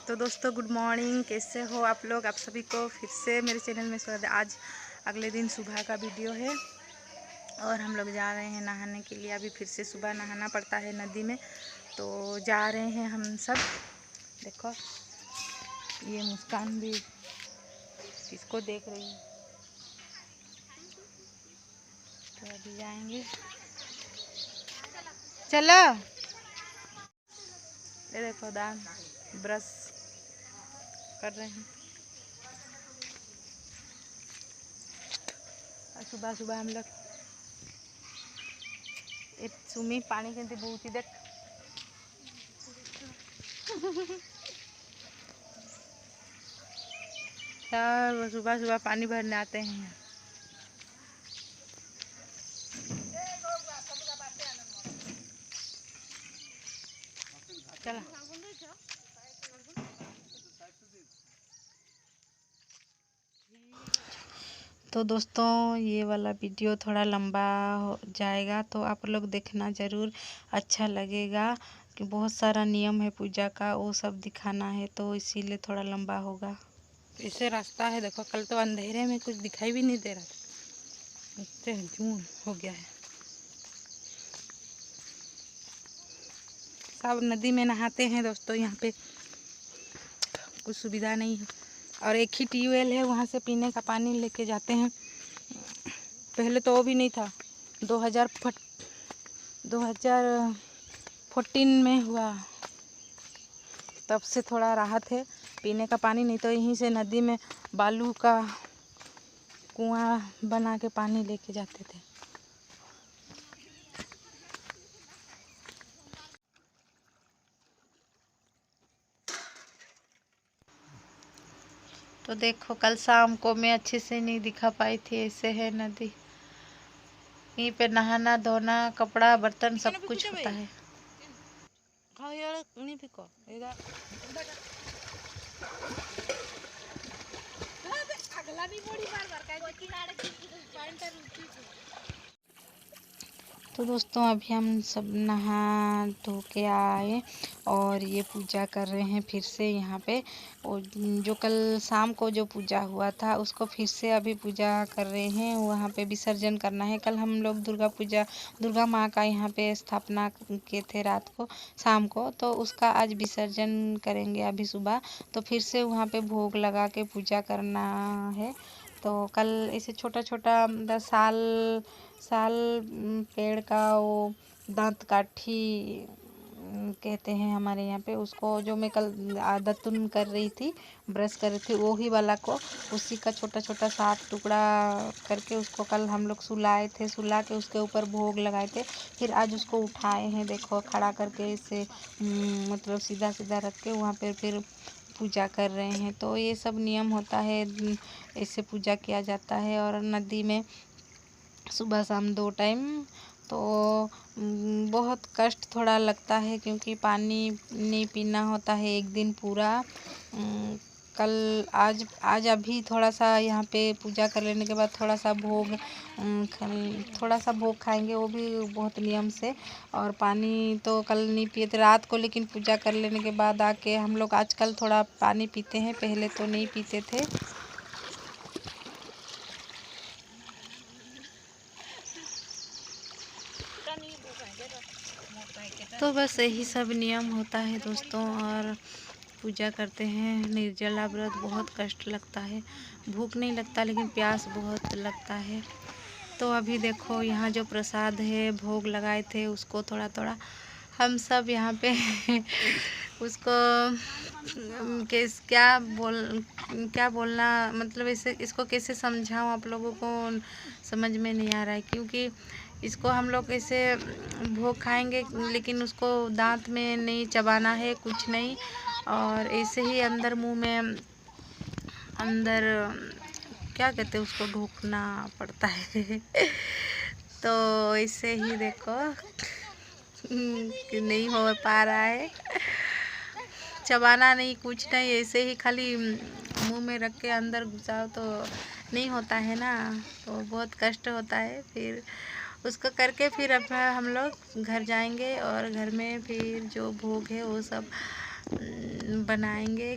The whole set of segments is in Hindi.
तो दोस्तों गुड मॉर्निंग, कैसे हो आप लोग। आप सभी को फिर से मेरे चैनल में स्वागत है। आज अगले दिन सुबह का वीडियो है और हम लोग जा रहे हैं नहाने के लिए। अभी फिर से सुबह नहाना पड़ता है नदी में, तो जा रहे हैं हम सब। देखो ये मुस्कान भी किसको देख रही है, तो अभी जाएंगे। चलो, ये देखो दान ब्रश कर रहे हैं। सुबह सुबह हम लोग सुमी पानी के बहुत ही देख सब सुबह सुबह पानी भरने आते हैं। चला तो दोस्तों ये वाला वीडियो थोड़ा लंबा हो जाएगा, तो आप लोग देखना ज़रूर, अच्छा लगेगा कि बहुत सारा नियम है पूजा का, वो सब दिखाना है, तो इसीलिए थोड़ा लंबा होगा। ऐसे रास्ता है, देखो कल तो अंधेरे में कुछ दिखाई भी नहीं दे रहा था, इतने जून हो गया है। सब नदी में नहाते हैं दोस्तों, यहाँ पे कुछ सुविधा नहीं है और एक ही ट्यूबवेल है, वहाँ से पीने का पानी लेके जाते हैं। पहले तो वो भी नहीं था, 2014 में हुआ, तब से थोड़ा राहत है पीने का पानी। नहीं तो यहीं से नदी में बालू का कुआं बना के पानी लेके जाते थे। तो देखो कल शाम को मैं अच्छे से नहीं दिखा पाई थी, ऐसे है नदी। यहीं पे नहाना धोना कपड़ा बर्तन सब कुछ होता है। तो दोस्तों अभी हम सब नहा धो के आए और ये पूजा कर रहे हैं फिर से यहाँ पे। और जो कल शाम को जो पूजा हुआ था उसको फिर से अभी पूजा कर रहे हैं, वहाँ पे विसर्जन करना है। कल हम लोग दुर्गा माँ का यहाँ पे स्थापना किए थे रात को, शाम को, तो उसका आज विसर्जन करेंगे अभी सुबह। तो फिर से वहाँ पे भोग लगा के पूजा करना है। तो कल ऐसे छोटा छोटा 10 साल पेड़ का वो दांत काठी कहते हैं हमारे यहाँ पे उसको, जो मैं कल दातुन कर रही थी, ब्रश कर रही थी, वो ही वाला को, उसी का छोटा छोटा 7 टुकड़ा करके उसको कल हम लोग सुलाए थे। सुला के उसके ऊपर भोग लगाए थे। फिर आज उसको उठाए हैं, देखो खड़ा करके इसे मतलब सीधा सीधा रख के वहाँ पे फिर पूजा कर रहे हैं। तो ये सब नियम होता है, ऐसे पूजा किया जाता है। और नदी में सुबह शाम 2 टाइम, तो बहुत कष्ट थोड़ा लगता है क्योंकि पानी नहीं पीना होता है एक दिन पूरा। कल आज अभी थोड़ा सा यहाँ पे पूजा कर लेने के बाद थोड़ा सा भोग खाएंगे, वो भी बहुत नियम से। और पानी तो कल नहीं पिए थे रात को, लेकिन पूजा कर लेने के बाद आके हम लोग आजकल थोड़ा पानी पीते हैं, पहले तो नहीं पीते थे। तो बस यही सब नियम होता है दोस्तों। और पूजा करते हैं निर्जला व्रत, बहुत कष्ट लगता है, भूख नहीं लगता लेकिन प्यास बहुत लगता है। तो अभी देखो यहाँ जो प्रसाद है भोग लगाए थे उसको थोड़ा थोड़ा हम सब यहाँ पे उसको क्या बोलना, मतलब इसे इसको कैसे समझाऊँ आप लोगों को, समझ में नहीं आ रहा है। क्योंकि इसको हम लोग ऐसे भोग खाएंगे लेकिन उसको दांत में नहीं चबाना है, कुछ नहीं, और ऐसे ही अंदर मुंह में अंदर क्या कहते हैं उसको ढूंढना पड़ता है। तो ऐसे ही देखो कि नहीं हो पा रहा है, चबाना नहीं कुछ नहीं, ऐसे ही खाली मुंह में रख के अंदर घुसाओ तो नहीं होता है ना, तो बहुत कष्ट होता है। फिर उसको करके फिर अब हम लोग घर जाएंगे और घर में फिर जो भोग है वो सब बनाएंगे,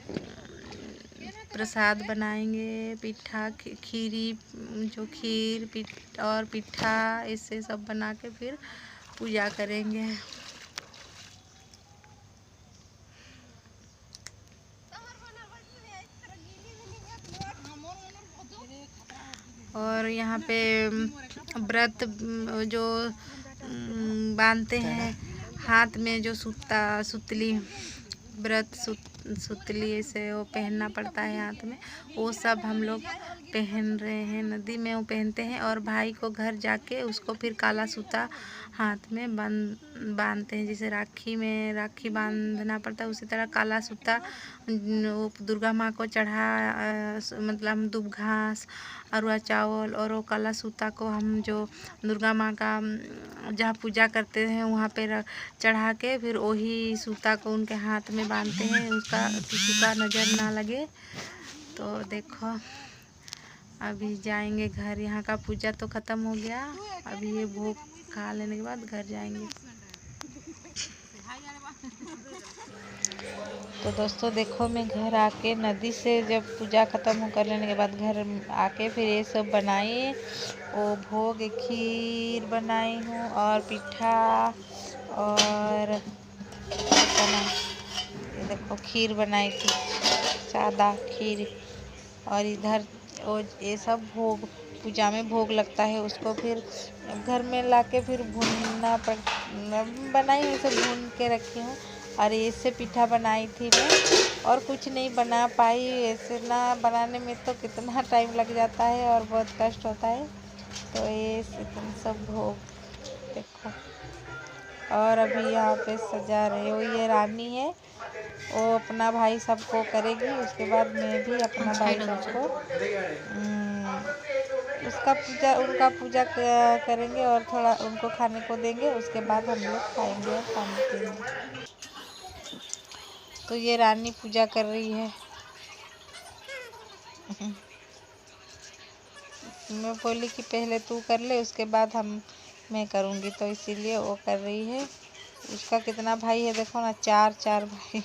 प्रसाद बनाएंगे, पिठा खीरी, जो खीर और पिठा इससे सब बना के फिर पूजा करेंगे। और यहाँ पे व्रत जो बांधते हैं हाथ में, जो सुतली व्रत सुतली से वो पहनना पड़ता है हाथ में, वो सब हम लोग पहन रहे हैं। नदी में वो पहनते हैं और भाई को घर जाके उसको फिर काला सूता हाथ में बांधते हैं। जैसे राखी में राखी बांधना पड़ता है, उसी तरह काला सूता वो दुर्गा माँ को चढ़ा, मतलब दूब घास, अरवा चावल और वो काला सूता को हम जो दुर्गा माँ का जहाँ पूजा करते हैं वहाँ पे चढ़ा के फिर वही सूता को उनके हाथ में बांधते हैं, उसका किसी का नज़र ना लगे। तो देखो अभी जाएंगे घर। यहाँ का पूजा तो ख़त्म हो गया, अभी ये भोग खा लेने के बाद घर जाएंगे। तो दोस्तों देखो, मैं घर आके नदी से जब पूजा ख़त्म कर लेने के बाद घर आके फिर ये सब बनाई, वो भोग खीर बनाई हूँ और पिठा और ये देखो खीर बनाई थी, सादा खीर। और इधर वो ये सब भोग पूजा में भोग लगता है, उसको फिर घर में लाके फिर भूनना बनाई हूँ, इसे भून के रखी हूँ। और इससे पिठा बनाई थी मैं, और कुछ नहीं बना पाई। ऐसे ना बनाने में तो कितना टाइम लग जाता है और बहुत कष्ट होता है। तो ये सब भोग देखो। और अभी यहाँ पे सजा रहे हो, ये रानी है, वो अपना भाई सबको करेगी, उसके बाद मैं भी अपना भाई सबको उनका पूजा करेंगे और थोड़ा उनको खाने को देंगे। उसके बाद हम लोग खाएंगे और पानी पीएंगे। तो ये रानी पूजा कर रही है। मैं बोली कि पहले तू कर ले, उसके बाद मैं करूँगी, तो इसीलिए वो कर रही है। उसका कितना भाई है देखो ना, चार भाई।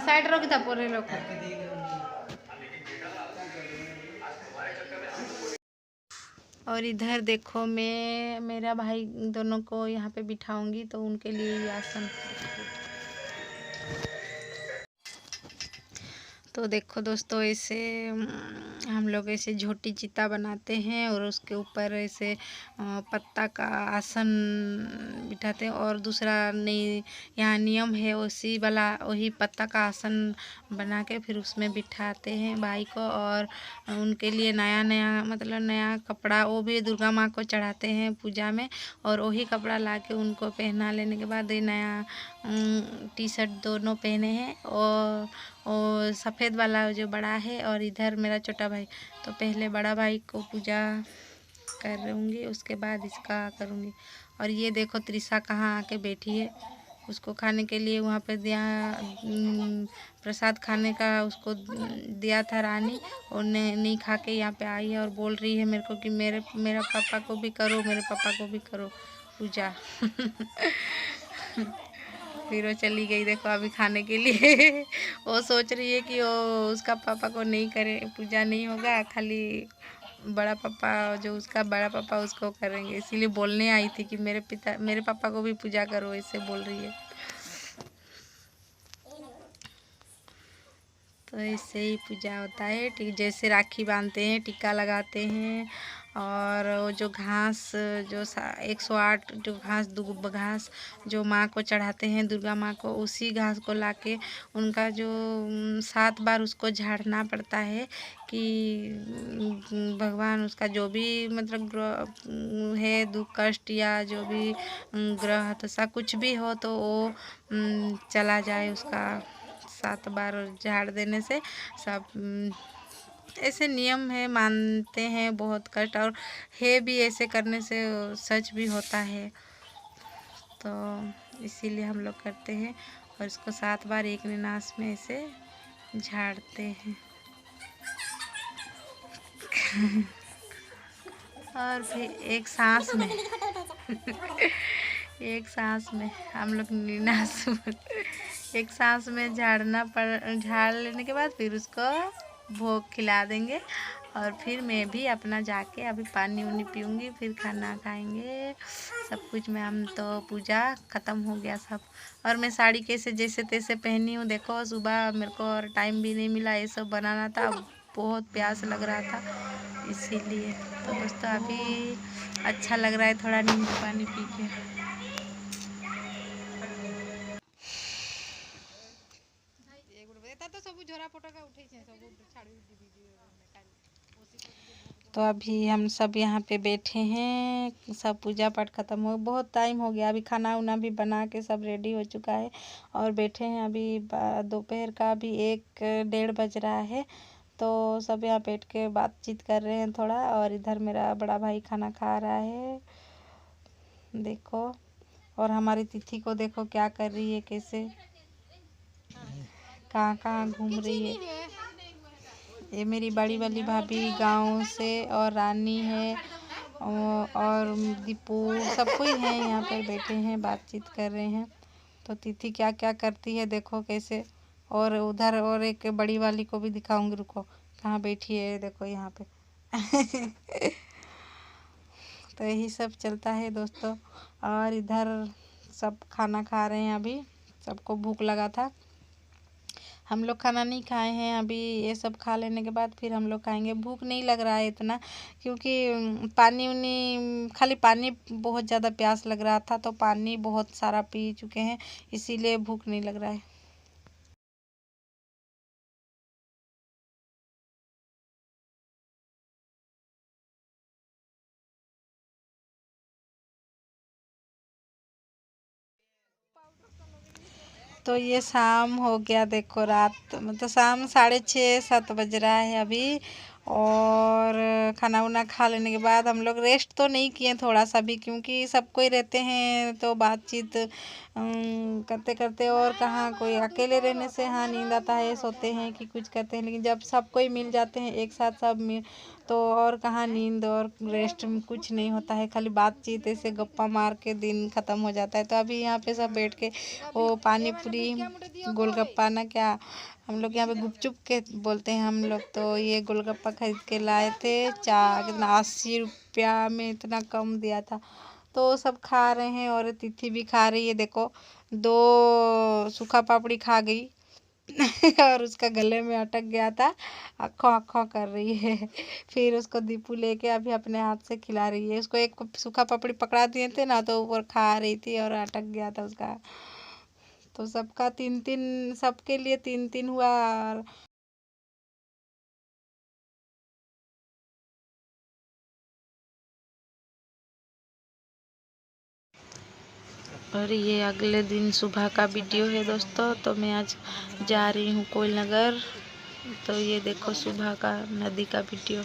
साइड रखी था पूरे लोग। और इधर देखो, मैं मेरा भाई दोनों को यहाँ पे बिठाऊंगी, तो उनके लिए ये आसन। तो देखो दोस्तों, ऐसे हम लोग ऐसे झोटी चिता बनाते हैं और उसके ऊपर ऐसे पत्ता का आसन बिठाते हैं। और दूसरा नहीं, यहाँ नियम है वही पत्ता का आसन बना के फिर उसमें बिठाते हैं भाई को। और उनके लिए नया मतलब नया कपड़ा, वो भी दुर्गा माँ को चढ़ाते हैं पूजा में, और वही कपड़ा ला के उनको पहना लेने के बाद ये नया टी शर्ट दोनों पहने हैं। और सफ़ेद वाला जो बड़ा है, और इधर मेरा छोटा भाई। तो पहले बड़ा भाई को पूजा करूँगी, उसके बाद इसका करूँगी। और ये देखो त्रिशा कहाँ आके बैठी है, उसको खाने के लिए वहाँ पे दिया प्रसाद खाने का उसको दिया था रानी, और नहीं खा के यहाँ पे आई है और बोल रही है मेरे को कि मेरा पापा को भी करो, मेरे पापा को भी करो पूजा। फिर वो चली गई देखो अभी खाने के लिए। वो सोच रही है कि वो उसका पापा को नहीं करे, पूजा नहीं होगा, खाली बड़ा पापा जो उसका बड़ा पापा उसको करेंगे। इसीलिए बोलने आई थी कि मेरे पापा को भी पूजा करो, ऐसे बोल रही है। तो ऐसे ही पूजा होता है। जैसे राखी बांधते हैं, टीका लगाते हैं, और वो जो घास जो 108 जो घास दुब घास जो माँ को चढ़ाते हैं, दुर्गा माँ को, उसी घास को लाके उनका जो 7 बार उसको झाड़ना पड़ता है कि भगवान उसका जो भी मतलब ग्रह है, दुख कष्ट या जो भी ग्रह दशा कुछ भी हो तो वो चला जाए। उसका 7 बार झाड़ देने से सब ऐसे नियम है, मानते हैं। बहुत कष्ट और है भी, ऐसे करने से सच भी होता है, तो इसीलिए हम लोग करते हैं। और इसको 7 बार एक निनास में ऐसे झाड़ते हैं। और फिर एक सांस में एक सांस में हम लोग निनास एक सांस में झाड़ लेने के बाद फिर उसको भोग खिला देंगे। और फिर मैं भी अपना जाके अभी पानी उनी पीऊँगी, फिर खाना खाएंगे सब कुछ में। हम तो पूजा ख़त्म हो गया सब। और मैं साड़ी कैसे जैसे तैसे पहनी हूँ, देखो। सुबह मेरे को और टाइम भी नहीं मिला, ये सब बनाना था, बहुत प्यास लग रहा था इसीलिए। तो दोस्तों अभी अच्छा लग रहा है थोड़ा नींबू पानी पी के। तो अभी हम सब यहाँ पे बैठे हैं, सब पूजा पाठ ख़त्म हो, बहुत टाइम हो गया। अभी खाना उना भी बना के सब रेडी हो चुका है और बैठे हैं। अभी दोपहर का भी 1-1:30 बज रहा है, तो सब यहाँ बैठ के बातचीत कर रहे हैं थोड़ा। और इधर मेरा बड़ा भाई खाना खा रहा है, देखो। और हमारी तिथि को देखो क्या कर रही है, कैसे कहाँ कहाँ घूम रही है। ये मेरी बड़ी वाली भाभी गांव से, और रानी है और दीपू, सब कोई है यहाँ पर बैठे हैं, बातचीत कर रहे हैं। तो तिथि क्या क्या करती है देखो कैसे। और उधर और एक बड़ी वाली को भी दिखाऊंगी, रुको कहाँ बैठी है, देखो यहाँ पे। तो यही सब चलता है दोस्तों। और इधर सब खाना खा रहे हैं, अभी सबको भूख लगा था। हम लोग खाना नहीं खाए हैं अभी, ये सब खा लेने के बाद फिर हम लोग खाएंगे। भूख नहीं लग रहा है इतना, क्योंकि पानी उनी खाली पानी बहुत ज़्यादा प्यास लग रहा था, तो पानी बहुत सारा पी चुके हैं, इसीलिए भूख नहीं लग रहा है। तो ये शाम हो गया, देखो रात मतलब शाम 6:30-7 बज रहा है अभी। और खाना वाना खा लेने के बाद हम लोग रेस्ट तो नहीं किए थोड़ा सा भी, क्योंकि सब कोई रहते हैं तो बातचीत करते करते, और कहाँ कोई अकेले रहने से हाँ नींद आता है, सोते हैं कि कुछ करते हैं। लेकिन जब सब कोई मिल जाते हैं एक साथ सब मिल, तो और कहाँ नींद और रेस्ट में कुछ नहीं होता है, खाली बातचीत ऐसे गप्पा मार के दिन ख़त्म हो जाता है। तो अभी यहाँ पे सब बैठ के वो पानी पूरी गोलगप्पा ना क्या हम लोग यहाँ पे गुपचुप के बोलते हैं हम लोग, तो ये गोलगप्पा खरीद के लाए थे। कितना 80 रुपया में इतना कम दिया था, तो सब खा रहे हैं। और तिथि भी खा रही है, देखो 2 सूखा पापड़ी खा गई। और उसका गले में अटक गया था, अखो अखो कर रही है। फिर उसको दीपू लेके अभी अपने हाथ से खिला रही है। उसको एक सूखा पापड़ी पकड़ा दिए थे ना, तो ऊपर खा रही थी और अटक गया था उसका। तो सबका 3-3, सबके लिए 3-3 हुआ। और ये अगले दिन सुबह का वीडियो है दोस्तों। तो मैं आज जा रही हूँ कोयलनगर, तो ये देखो सुबह का नदी का वीडियो।